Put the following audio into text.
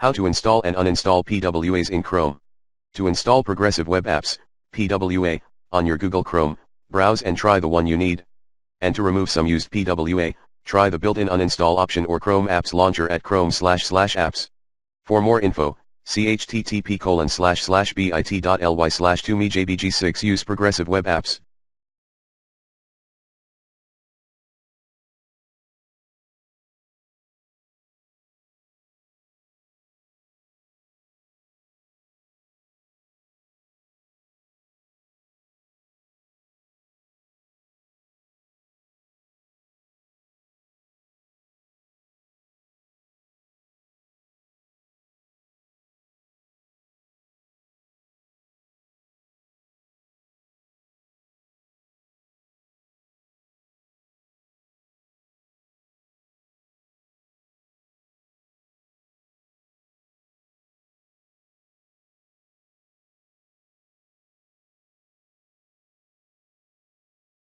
How to install and uninstall PWAs in Chrome. To install Progressive Web Apps, PWA, on your Google Chrome, browse and try the one you need. And to remove some used PWA, try the built-in uninstall option or Chrome Apps Launcher at chrome//apps. For more info, see http://bit.ly/2mejbg6 use Progressive Web Apps.